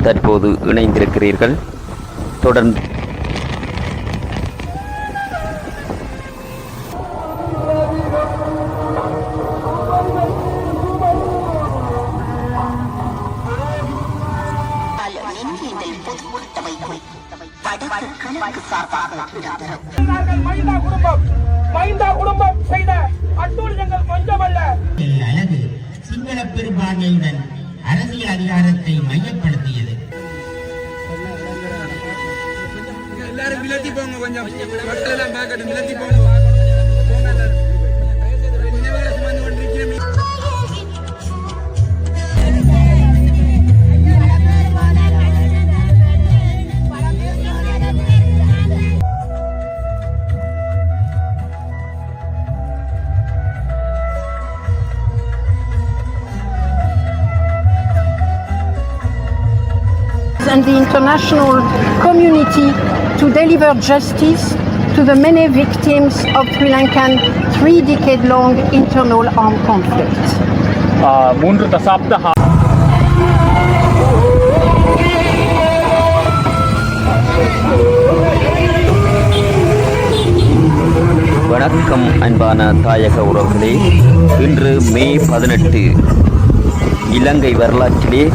தற்போது இணைந்திருக்கிறீர்கள். தொடர்ந்து சிங்கள பெரும்பான்மையுடன் அரசியல் அதிகாரத்தை மையப்படுத்தியது. எல்லாரும் விலத்தி போங்க, கொஞ்சம் மக்கள் எல்லாம் பார்க்கட்டும், விலத்தி போங்க. And the international community to deliver justice to the many victims of Sri Lankan 3-decade-long internal armed conflict. வணக்கம் அன்பான தாயக உறவுகளே, இன்று மே 18 இலங்கை வரலாற்றிலே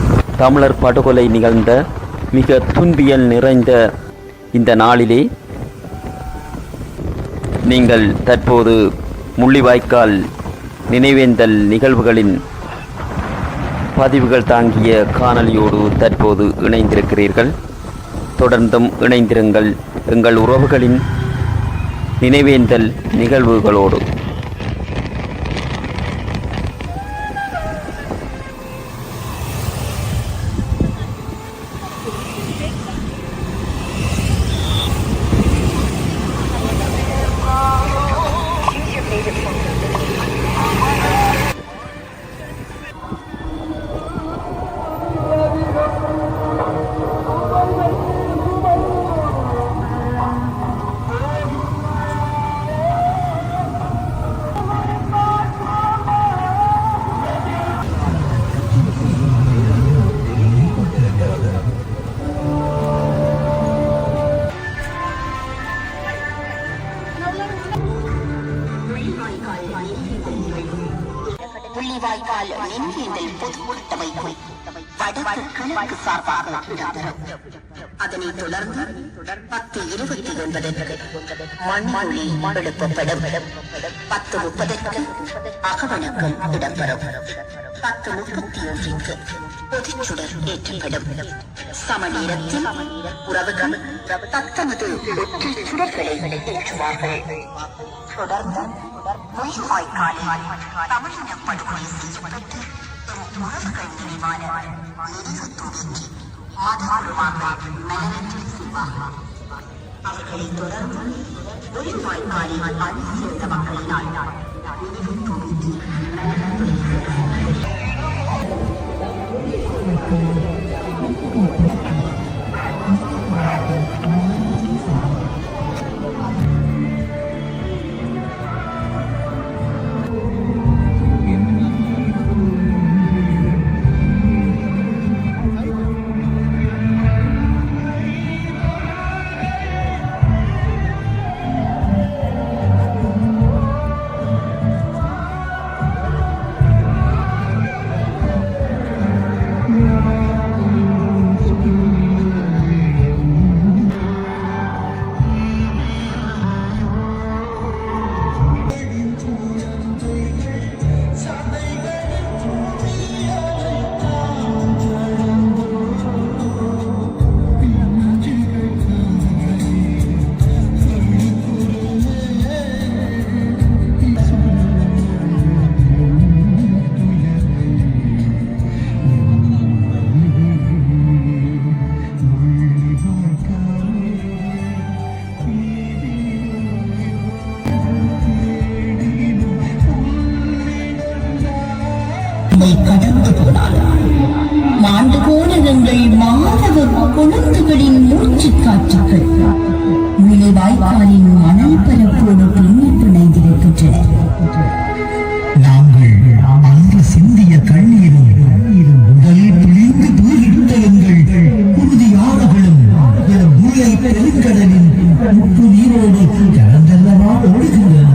தமிழர் படுகொலை நிகழ்ந்த மிக துன்பியல் நிறைந்த இந்த நாளிலே நீங்கள் தற்போது முள்ளிவாய்க்கால் நினைவேந்தல் நிகழ்வுகளின் பதிவுகள் தாங்கிய காணொலியோடு தற்போது இணைந்திருக்கிறீர்கள். தொடர்ந்தும் இணைந்திருங்கள் எங்கள் உறவுகளின் நினைவேந்தல் நிகழ்வுகளோடு. முள்ளிவாய்க்கால் நினைவேந்தல் பொதுக்கூட்டமைப்பு வடக்கு கிழக்கு சார்பாக இடம்பெறும். அதனைத் தொடர்ந்து 10:29 மண்மொழி எழுப்பப்படும். 10:30 அகவணக்கம் இடம்பெறும். 10:31 பொதுச்சுடர் ஏற்றப்படும். சம நேரத்தில் உறவுகள் தத்தமது சுடர்களை ஏற்றுவார்கள். தொடர்ந்து முள்ளிவாய்க்காலில் தமிழின படுகொலை செய்யப்பட்டு உறவுகள் நினைவான எரிகத்தூவிக்கு ஆதாரமாக மலரஞ்சலி செய்வார்கள். அவர்களைத் தொடர்ந்து முள்ளிவாய்க்காலில் அணி சேர்ந்த மக்களினால் எரிகத்தூவிக்கு மலரஞ்சலி கடந்து போனார். மாண்டு போன எங்கள் மாதவ குழந்தைகளின் மூச்சு காற்றுகள் முள்ளிவாய்க்காலின் மணல் பரப்போடு பின்னி பிணைந்திருக்கின்றன. நாங்கள் அங்கு சிந்திய கண்ணீரும் உடல் பிழிந்து போகின்ற எங்கள் உப்பு நீரோடு கலந்தல்லவா ஓடுகின்றன.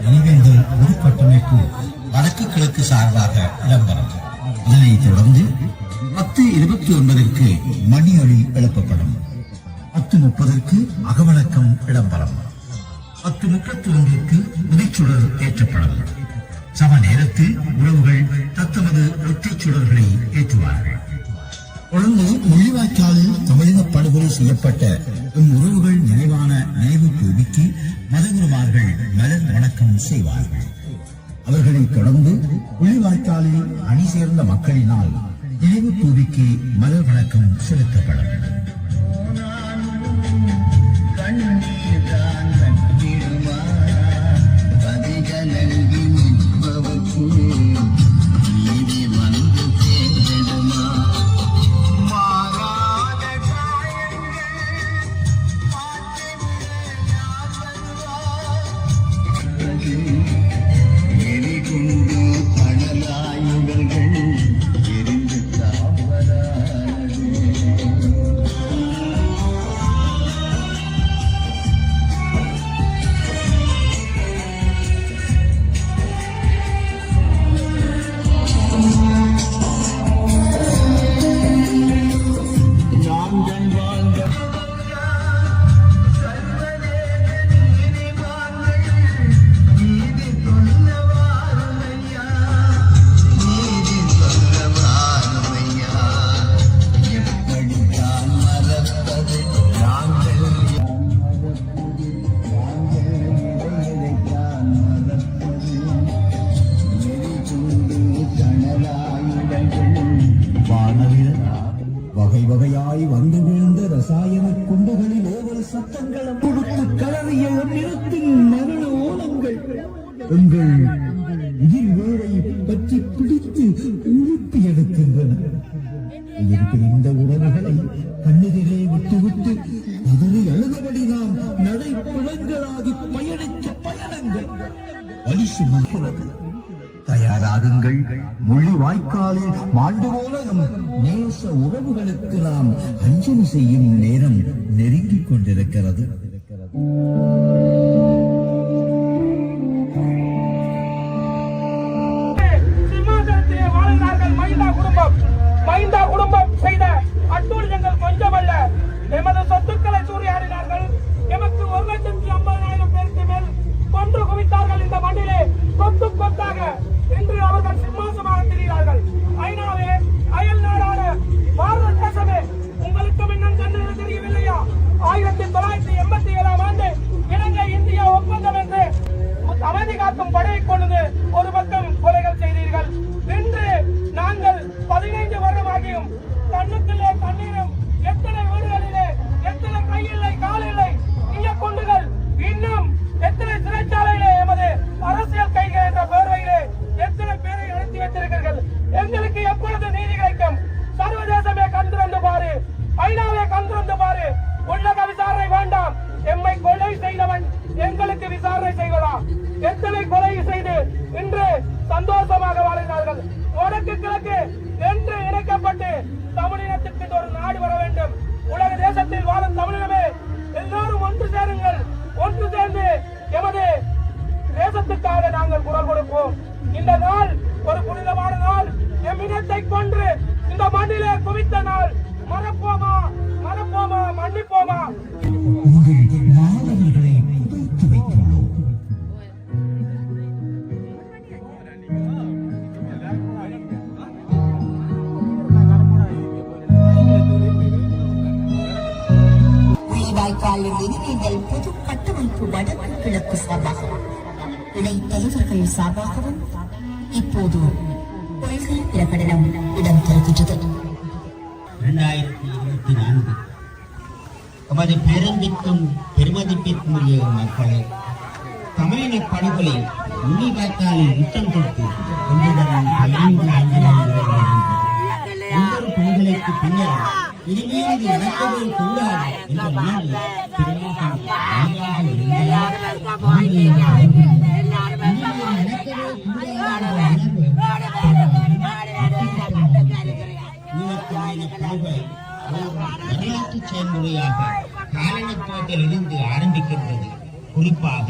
நினைவேந்தல் உருக்கட்டமைப்பு வடக்கு கிழக்கு சார்பாக இடம்பெறும். இதனைத் தொடர்ந்து 10:29 மணி ஒலி எழுப்பப்படும். 10:30 அகவணக்கம் இடம்பெறும். 10:31 உதிச்சுடர் ஏற்றப்படும். சம நேரத்தில் உறவுகள் தத்தமது ஒற்றைச் சுடர்களை ஏற்றுவார்கள். கொழும்பு முள்ளிவாய்க்காலில் தமிழக படுகொலை செய்யப்பட்ட உறவுகள் நினைவான நினைவு தூபிக்கு மதகுருமார்கள் மலர் வணக்கம் செய்வார்கள். அவர்களைத் தொடர்ந்து முள்ளிவாய்க்காலில் அணி சேர்ந்த மக்களினால் நினைவு தூபிக்கு மலர் வணக்கம் செலுத்தப்படும். வகை வகையாய் வந்து வீழ்ந்த ரசாயன குண்டுகளில் ஒவ்வொரு சத்தங்களும் கொடுத்து கலறிய நிறத்தின் மரண ஓலங்கள் எங்கள் உயிர் வேரை பற்றி பிடித்து உழுப்பி எடுக்கின்றன. இந்த உறவுகளை கண்ணெதிரே விட்டுவிட்டு அதனை அழுதபடி நாம் நடைப்பிழங்களாகி பயணித்த பயணங்கள் வலி சுமக்கிறது. தயாராகுங்கள். முள்ளிவாய்க்காலில் மாண்டு போல நம் நேச உறவுகளுக்கு நாம் அஞ்சலி செய்யும் நேரம் நெருங்கிக் கொண்டிருக்கிறது. சிம்மாசனத்திலே வாழ்ந்தார்கள் மைந்தா குடும்பம் செய்த அட்டூழியங்கள் கொஞ்சமல்ல. தமிழினத்துக்கு ஒரு நாடு வர வேண்டும். உலக தேசத்தில் வாழும் தமிழினமே எல்லாரும் ஒன்று சேருங்கள். ஒன்று சேர்ந்து எமது தேசத்துக்காக நாங்கள் குரல் கொடுப்போம். இந்த நாள் ஒரு புனிதமான நாள். எம் இனத்தை கொன்று இந்த மண்ணிலே குவித்த நாள். மறப்போமா மறப்போமா மன்னிப்போமா? உங்கள் மாணவர்களை புதைத்து வைத்துள்ளோம். முள்ளிவாய்க்கால் நினைவேந்தல் பொது கட்டமைப்பு வடக்கு கிழக்கு சார்பாகவும் இணைத் தலைவர்கள் சார்பாகவும் இப்போது கொள்கை பிரகடனம் இடம்பெறுகின்றது. 2024 நமது பெரும்பிற்கும் பெருமதிப்பிற்குரிய மக்களை தமிழின படுகொலை முள்ளிவாய்க்காலில் யுத்தம் தொட்டு ஒன்றுடன் 15 ஆண்டுகள் ஒவ்வொரு படுகொலைக்கு பின்னர் இனிமேல் இது நடக்கவே கூடாது என்ற உணர்வு பெரும்பாலும் வழியாக இருந்தால் வரலாற்று செயல்முறையாக காலனித்துவத்தில் இருந்து ஆரம்பிக்கின்றது. குறிப்பாக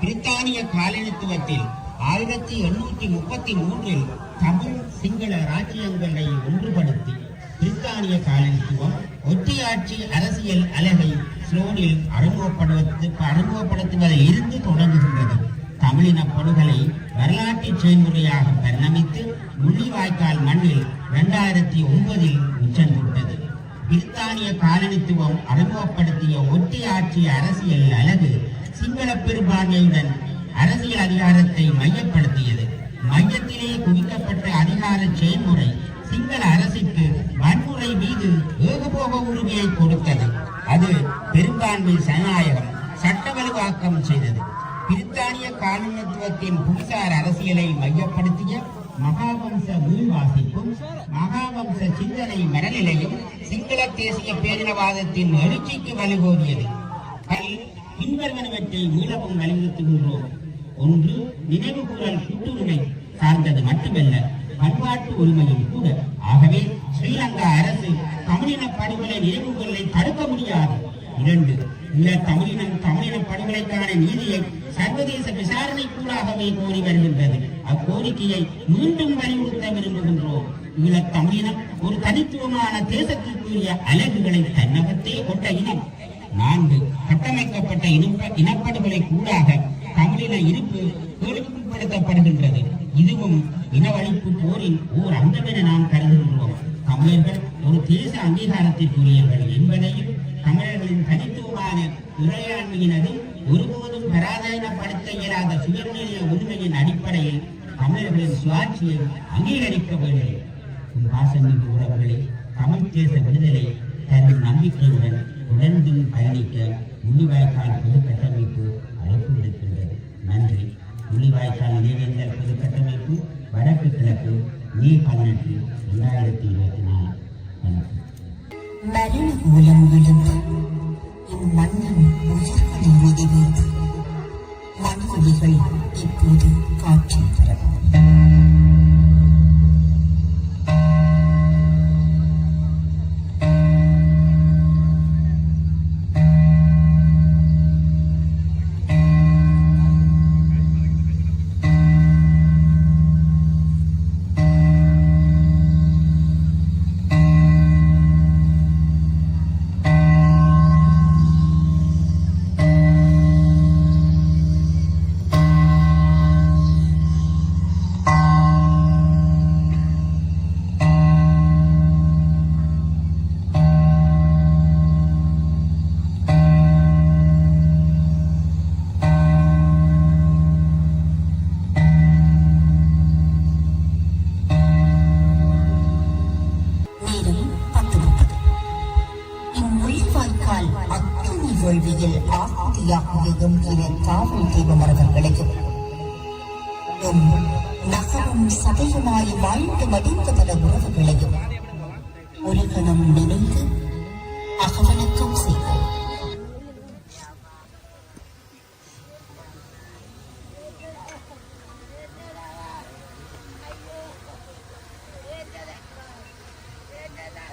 பிரித்தானிய காலனித்துவத்தில் 1833 தமிழ் சிங்கள ராஜ்யங்களை ஒன்றுபடுத்தி பிரித்தானிய காலனித்துவம் ஒற்றையாட்சி அரசியல் அலகை ஸ்லோனில் அறிமுகப்படுத்துவதில் இருந்து தொடங்குகின்றது. தமிழின படுகொலை வரலாற்று செயல்முறையாக பரிணமித்து முள்ளிவாய்க்கால் மண்ணில் 2009 உச்சம் தொட்டது. பிரித்தானிய காலனித்துவம் அறிமுகப்படுத்திய ஒற்றையாட்சி அரசியல் அலகு சிங்கள பெரும்பான்மையுடன் அரசியல் அதிகாரத்தை மையப்படுத்தியது. மையத்திலே குவிக்கப்பட்ட அதிகார செயல்முறை சிங்கள அரசுக்கு வன்முறை மீது ஏகபோக உரிமையை கொடுத்தது. அது பெரும்பான்மை ஜனநாயகம் சட்டவலுவாக்கம் செய்தது. பிரித்தானிய காலனித்துவத்தின் புவிசார் அரசியலை மையப்படுத்திய மகாவம்ச மீள்வாசிப்பும் மகாவம்ச சிந்தனை மனநிலையும் சிங்கள தேசிய பேரினவாதத்தின் எழுச்சிக்கு வழிகோலியது. பின்வருவனவற்றை மீளவும் வலியுறுத்துகின்றோம். ஒன்று, நினைவு கூறல் கூட்டுரிமை சார்ந்தது மட்டுமல்ல, பண்பாட்டு உரிமையும் கூட. ஆகவே ஸ்ரீலங்கா அரசு தமிழின படுகொலை நினைவுகளை தடுக்க முடியாது. 2, தமிழின படுகொலைக்கான நீதியை சர்வதேச விசாரணை கூடாகவே கோரி வருகின்றது. அக்கோரிக்கையை மீண்டும் வலியுறுத்த விரும்புகின்றோம். ஈழத் தமிழினம் ஒரு தனித்துவமான தேசத்திற்குரிய அலகுகளை தன்னகத்தே கொண்ட இனம். 4, கட்டமைக்கப்பட்ட இனப்படுகொலை கூடாக தமிழின இருப்பு கேள்விப்படுத்தப்படுகின்றது. இதுவும் இனவழிப்பு போரின் ஓர் அங்கமென நாம் கருதுகின்றோம். தமிழர்கள் ஒரு தேச அங்கீகாரத்திற்குரியவர்கள் என்பதையும் தமிழர்களின் தனித்துவமான இறையாண்மையினதும் ஒருபோதும் பராதீனப்படுத்த இயலாத சுயநிலைய உரிமையின் அடிப்படையில் தமிழர்களின் சுயாட்சியை அங்கீகரிக்க வேண்டும். பாசமிகு உறவுகளை தமிழ் தேச விடுதலை தரும் நம்பிக்கையுடன் தொடர்ந்து பயணிக்க முள்ளிவாய்க்கால் பொது கட்டமைப்பு அழைப்பு விடுக்கின்றது. நன்றி. முள்ளிவாய்க்கால் நினைவேந்தல் பொது கட்டமைப்பு வடக்கு கிழக்கு மே 18, 2024. மரண மூலம் விழுந்து இம்மண்ணின் உயிர்களை உதவித்து மண்ணுயிர்கள் இப்போது காற்றில் பரவும். வேள்வியில் ஆகுதியாகியதும் என காவல் தெய்வமரவர்களையும் நகரும் சதையுமாய் வாழ்ந்து மடிந்த பல உறவுகளையும் ஒரு கணம் நினைந்து அகவணக்கம் செய்வோம். Get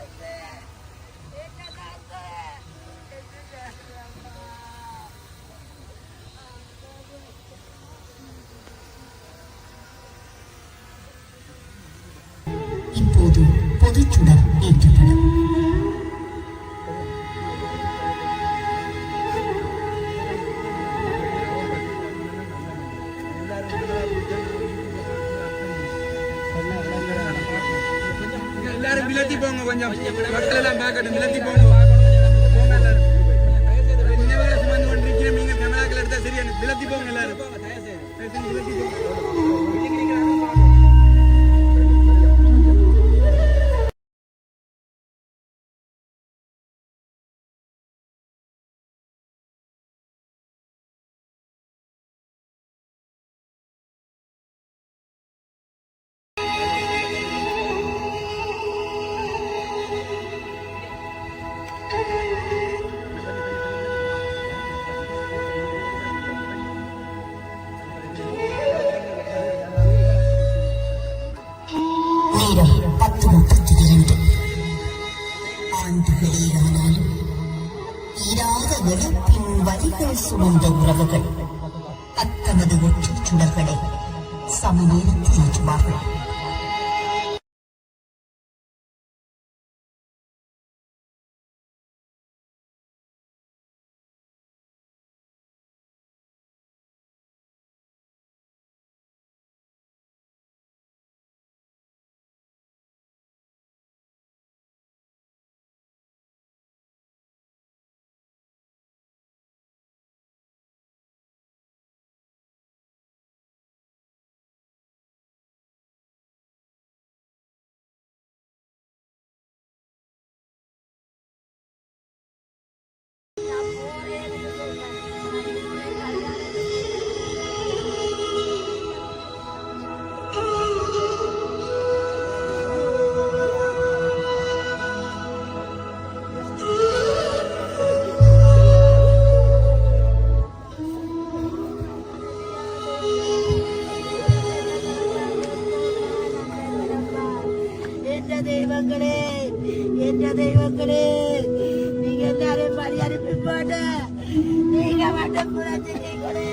அப்போது பொதுச்சுடர் ஏற்றப்படும். எல்லாரும் விலத்தி போங்க, கொஞ்சம் மக்கள் எல்லாம் பார்க்கட்டும். விலத்தி போங்க, போங்க எல்லாரும். நினைவுகளை சுமந்து கொண்டிருக்கிறோம். நீங்கள் கமலாக்கள் எடுத்தா சரியா? விலத்தி போங்க எல்லாரும். விலத்தி போங்க. நேரம் 10:32. ஆண்டுகளேயானாலும் ஈராத இழப்பின் வலிகள் சுமந்த உறவுகள் தத்தமது ஒற்றுச் சுடர்களை சமநேரத்தில் ஏற்றுவார்கள். தெய்வங்களே, நீங்க எல்லாரும் பரிகரிப்பு போட்டு நீங்க மட்டும் புரட்சிகளே.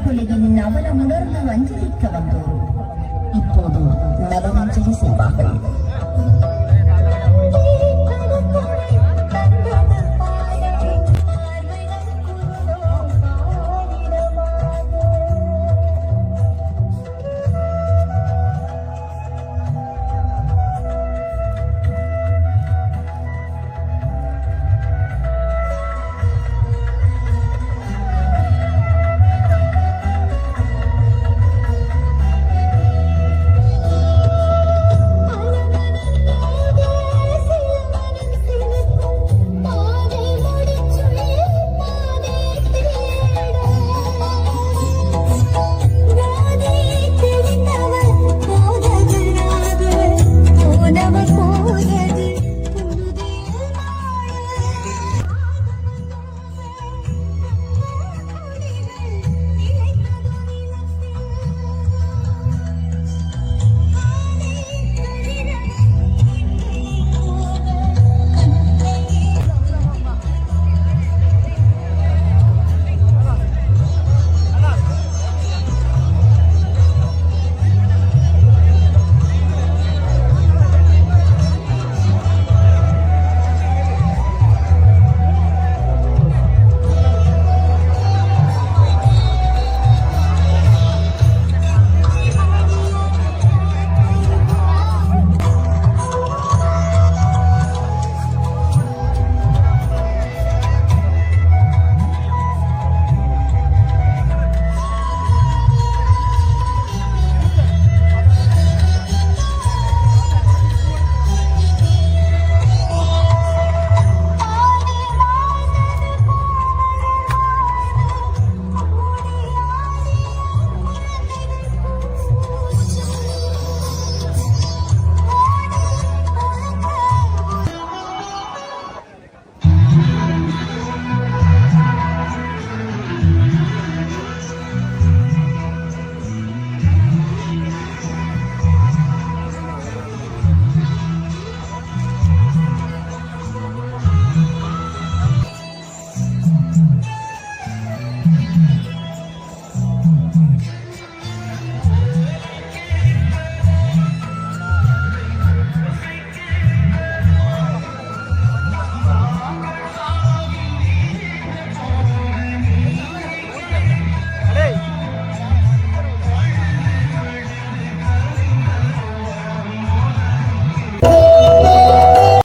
படுகொலையின் நவனமுணர்ந்து அஞ்சலிக்க வந்தோர் இப்போது நவமஞ்சலி செய்வார்கள்.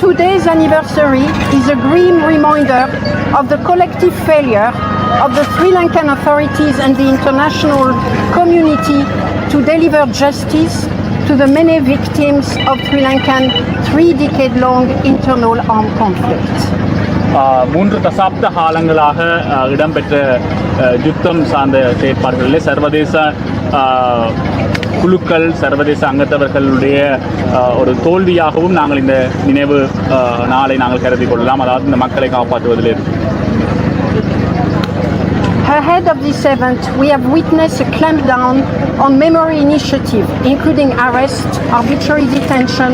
Today's anniversary is a grim reminder of the collective failure of the Sri Lankan authorities and the international community to deliver justice to the many victims of Sri Lankan 3-decade-long internal armed conflict. 3 தசாப்த காலங்களாக இடம்பெற்ற யுத்தம் சார்ந்த செயற்பாடுகளிலே சர்வதேச குழுக்கள் சர்வதேச அங்கத்தவர்களுடைய ஒரு தோல்வியாகவும் நாங்கள் இந்த நினைவு நாளை நாங்கள் கருதி கொள்ளலாம். அதாவது இந்த மக்களை காப்பாற்றுவதில் Ahead of this event, we have witnessed a clampdown on memory initiative, including arrest, arbitrary detention,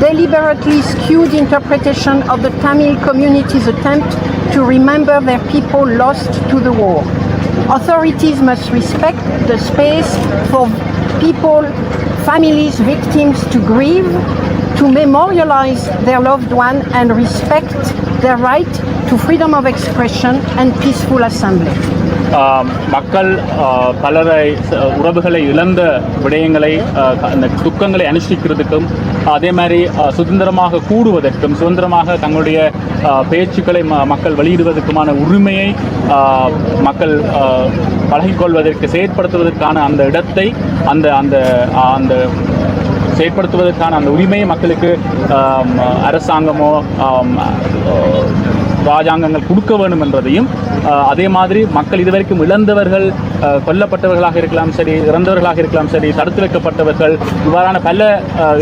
deliberately skewed interpretation of the Tamil community's attempt to remember their people lost to the war. Authorities must respect the space for people, families, victims to grieve, to memorialize their loved one and respect their right to freedom of expression and peaceful assembly. மக்கள் பலரை உறவுகளை இழந்த விடயங்களை அந்த துக்கங்களை அனுஷ்டிக்கிறதுக்கும் அதே மாதிரி சுதந்திரமாக கூடுவதற்கும் சுதந்திரமாக தங்களுடைய பேச்சுக்களை மக்கள் வெளியிடுவதற்குமான உரிமையை மக்கள் பழகிக்கொள்வதற்கு செயற்படுத்துவதற்கான அந்த இடத்தை அந்த அந்த அந்த செயற்படுத்துவதற்கான அந்த உரிமையை மக்களுக்கு அரசாங்கமோ ராஜாங்கங்கள் கொடுக்க வேண்டும் என்பதையும் அதே மாதிரி மக்கள் இதுவரைக்கும் இழந்தவர்கள் கொல்லப்பட்டவர்களாக இருக்கலாம் சரி இறந்தவர்களாக இருக்கலாம் சரி தடுத்து வைக்கப்பட்டவர்கள் இவ்வாறான பல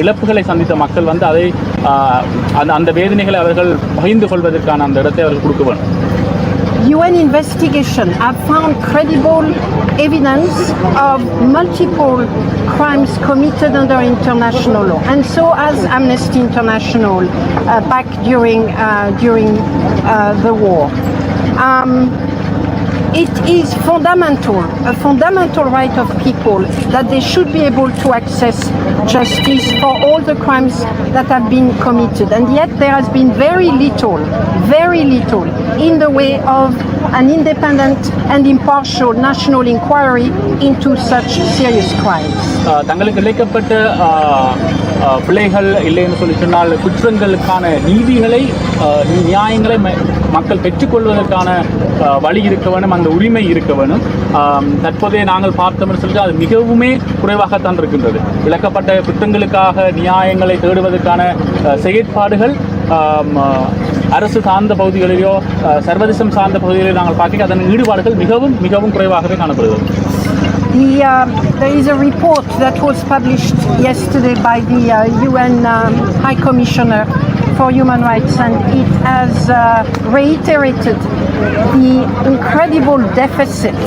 இழப்புகளை சந்தித்த மக்கள் வந்து அதை அந்த வேதனைகளை அவர்கள் பகிர்ந்து கொள்வதற்கான அந்த இடத்தை அவர்கள் கொடுக்க வேண்டும். UN investigation have found credible evidence of multiple crimes committed under international law, and so has Amnesty International back during the war. It is a fundamental right of people that they should be able to access justice for all the crimes that have been committed. And yet there has been very little in the way of an independent and impartial national inquiry into such serious crimes. தங்களுக்கு இழைக்கப்பட்ட பிள்ளைகள் இல்லைன்னு சொல்லி சொன்னால் குற்றங்களுக்கான நீதிகளை நியாயங்களை மக்கள் பெற்றுக்கொள்வதற்கான வழி இருக்க வேணும், அந்த உரிமை இருக்க வேணும். தற்போதைய நாங்கள் பார்த்தோம்னு சொல்லிட்டு அது மிகவுமே குறைவாகத்தான் இருக்கின்றது. இழக்கப்பட்ட குற்றங்களுக்காக நியாயங்களை தேடுவதற்கான செயற்பாடுகள் அரசு சார்ந்த பகுதிகளிலோ சர்வதேசம் சார்ந்த பகுதிகளிலோ நாங்கள் பார்க்க அதன் ஈடுபாடுகள் மிகவும் மிகவும் குறைவாகவே காணப்படுகிறது. There is a report that was published yesterday by the UN High Commissioner for Human Rights, and it has reiterated the incredible deficit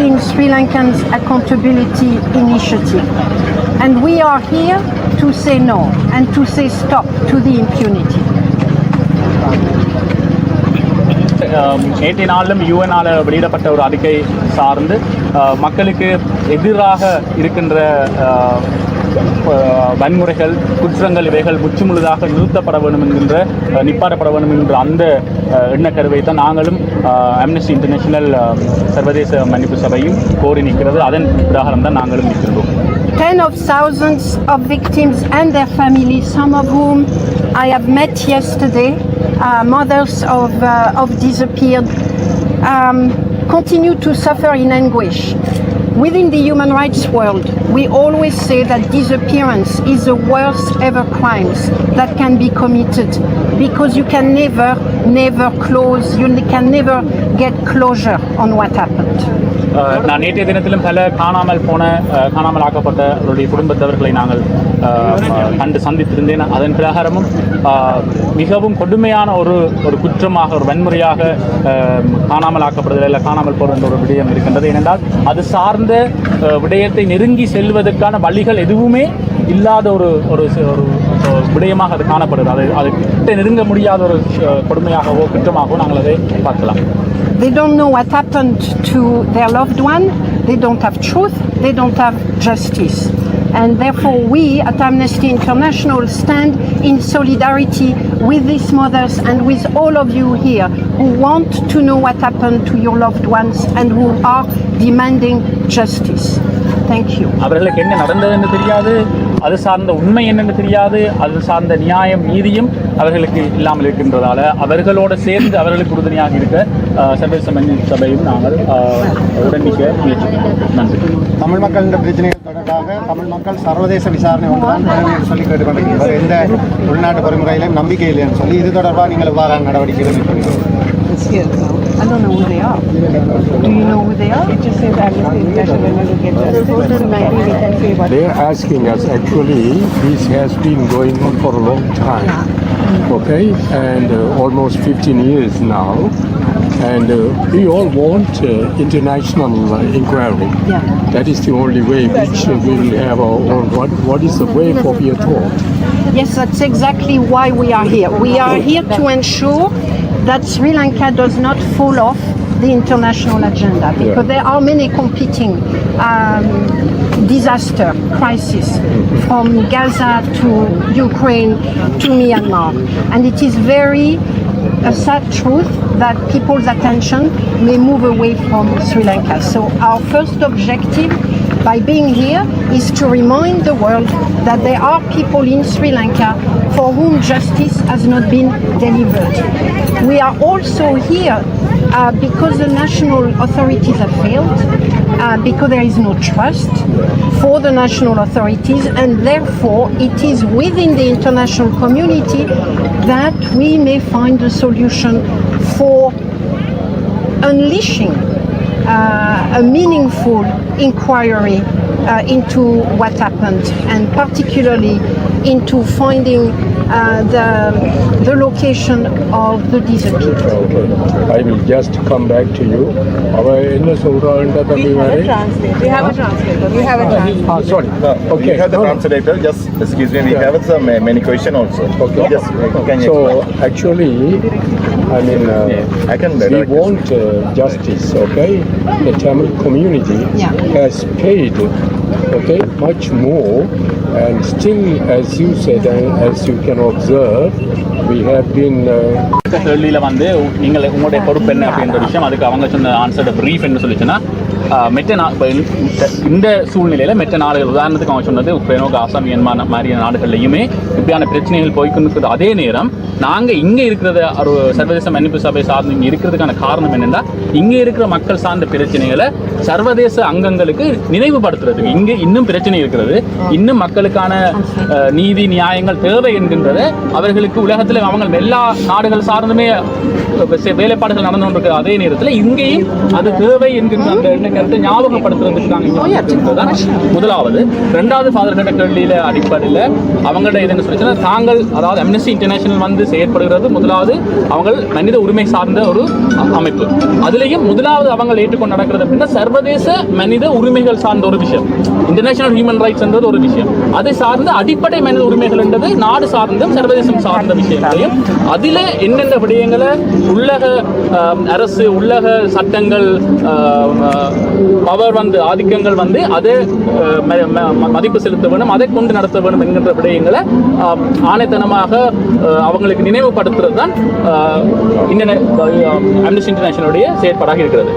in Sri Lankan's accountability initiative. And we are here to say no and to say stop to the impunity. நேற்றைய நாளிலும் யுஎன்ஆல் வெளியிடப்பட்ட ஒரு அறிக்கை சார்ந்து மக்களுக்கு எதிராக இருக்கின்ற வன்முறைகள் குற்றங்கள் இவைகள் முற்றுமுழுதாக நிறுத்தப்பட வேண்டும் என்கின்ற நிப்பாட்டப்பட வேண்டும் என்கின்ற அந்த எண்ணக்கருவை தான் நாங்களும் அம்னஸ்டி இன்டர்நேஷனல் சர்வதேச மன்னிப்பு சபையும் கோரி நிற்கிறது. அதன் பிரகாரம் தான் நாங்களும் நிற்கின்றோம். Tens of thousands of victims and their families, some of whom I have met yesterday, mothers of disappeared, continue to suffer in anguish. Within the human rights world, we always say that disappearance is the worst ever crimes that can be committed, because you can never get closure on what happened. நான் நேற்றைய தினத்திலும் பல காணாமல் ஆக்கப்பட்டவருடைய குடும்பத்தவர்களை நாங்கள் கண்டு சந்தித்திருந்தேன். அதன் பிரகாரமும் மிகவும் கொடுமையான ஒரு குற்றமாக ஒரு வன்முறையாக காணாமல் ஆக்கப்படுதல் இல்லை காணாமல் போகிற ஒரு விடயம் இருக்கின்றது. ஏனென்றால் அது சார்ந்த விடயத்தை நெருங்கி செல்வதற்கான வழிகள் எதுவுமே இல்லாத ஒரு விடயமாக அது காணப்படுது. அது கிட்ட நெருங்க முடியாத ஒரு கொடுமையாகவோ குற்றமாகவோ நாங்கள் அதை பார்க்கலாம். They don't know what happened to their loved one, they don't have truth, they don't have justice. And therefore we at Amnesty International stand in solidarity with these mothers and with all of you here who want to know what happened to your loved ones and who are demanding justice. Thank you. அவர்களுக்கு என்ன நடந்ததுன்னு தெரியாது, அது சார்ந்த உண்மை என்னென்னு தெரியாது, அது சார்ந்த நியாயம் நீதியும் அவர்களுக்கு இல்லாமல் இருக்கின்றதால அவர்களோடு சேர்ந்து அவர்களுக்கு உறுதுணையாக இருக்க சர்வதேச மன்னிப்பு சபையும் நாங்கள் உடனிக்க முயற்சிக்கிறோம். நன்றி. தமிழ் மக்களின் பிரச்சனைகள் தொடர்பாக தமிழ் மக்கள் சர்வதேச விசாரணை ஒன்றுதான் சொல்லி கேட்டுக்கொண்டிருக்கிறார். எந்த உள்நாட்டு பொறிமுறையிலும் நம்பிக்கை இல்லைன்னு சொல்லி இது தொடர்பாக நீங்கள் எவ்வாறான நடவடிக்கை எடுக்கிறீர்கள்? I don't know who they are. Do you know who they are? It just says Amnesty International will get justice. They are asking us, actually, this has been going on for a long time, okay, and almost 15 years now, and we all want international inquiry. Yeah. That is the only way which we will have our own. What is the way for your thought? Yes, that's exactly why we are here. We are here to ensure that Sri Lanka does not fall off the international agenda, because there are many competing disaster crises, from Gaza to Ukraine to Myanmar, and it is a sad truth that people's attention may move away from Sri Lanka. So our first objective by being here is to remind the world that there are people in Sri Lanka for whom justice has not been delivered. We are also here because the national authorities have failed, because there is no trust for the national authorities, and therefore it is within the international community that we may find a solution for unleashing a meaningful inquiry into what happened, and particularly into finding the location of the disappeared. Okay. I will just come back to you. என்ன சொல்றாங்க தம்பி மாதிரி? We have a translator. We have a translator. Sorry. Okay. We have the translator. Just excuse me. We have some many question also. Okay. Yes. Can you So explain? actually, I mean, I can we want justice. Okay. The Tamil community has paid, okay, much more, and still, as you said, and as you can observe, we have been. கேள்வியில் வந்து நீங்கள் உங்களுடைய பொறுப்பு என்ன அப்படின்ற விஷயம், அதுக்கு அவங்க சொன்ன ஆன்சர் ப்ரீஃப் என்ன சொல்லிச்சுன்னா, மெட்ட இந்த சூழ்நிலையில் மெட்ட நாடுகள், உதாரணத்துக்கு அவங்க சொன்னது உக்ரைனோ, காசா, மியான்மார் மாதிரியான நாடுகள்லையுமே இப்படியான பிரச்சனைகள் போய்க்கொண்டு அதே நேரம் நாங்கள் இங்கே இருக்கிறத ஒரு சர்வதேச மன்னிப்பு சபை சார்ந்து இங்கே இருக்கிறதுக்கான காரணம் என்னென்னா, இங்கே இருக்கிற மக்கள் சார்ந்த பிரச்சனைகளை சர்வதேச அங்கங்களுக்கு நினைவுபடுத்துறதுக்கு. இங்கே இன்னும் பிரச்சனை இருக்கிறது, இன்னும் மக்களுக்கான நீதி நியாயங்கள் தேவை என்கின்றத அவர்களுக்கு உலகத்தில் அவங்க எல்லா நாடுகள் சார்ந்துமே வேலைப்பாடுகள் நடந்து கொண்டிருக்கிற அதே நேரத்தில் இங்கேயும் அது தேவை என்கின்ற அந்த எண்ணத்தை ஞாபகப்படுத்துறதுக்காக முதலாவது. ரெண்டாவது ஃபாதர் கேட்ட கேள்வியில அடிப்படையில் அவங்கள்ட்ட எதுன்னு சொல்லிச்சுன்னா, தாங்கள் அதாவது அம்னஸ்டி இன்டர்நேஷனல் வந்து செயற்படுகிறது முதலாவது அவங்க மனித உரிமை சார்ந்த ஒரு அமைப்பு. அதுலேயும் முதலாவது அவங்க ஏற்றுக்கொண்டு நடக்கிறது அப்படின்னா சர்வதேச மனித உரிமைகள் சார்ந்த ஒரு விஷயம். இன்டர்நேஷனல் ஹியூமன் ரைட்ஸ் என்றது ஒரு விஷயம், அதை சார்ந்த அடிப்படை மனித உரிமைகள் என்றது நாடு சார்ந்தும் சர்வதேசம் சார்ந்த விஷயங்களையும் அதில் என்னென்ன விடயங்களை உள்ளக அரசு உள்ளக சட்டங்கள் பவர் வந்து ஆதிக்கங்கள் வந்து அதை மதிப்பு செலுத்த வேண்டும், அதை கொண்டு நடத்த வேண்டும் என்கின்ற விடயங்களை ஆணைத்தனமாக அவங்களுக்கு நினைவுபடுத்துறது தான் அம்னஸ்டி இன்டர்நேஷனலுடைய செயற்பாடாக இருக்கிறது.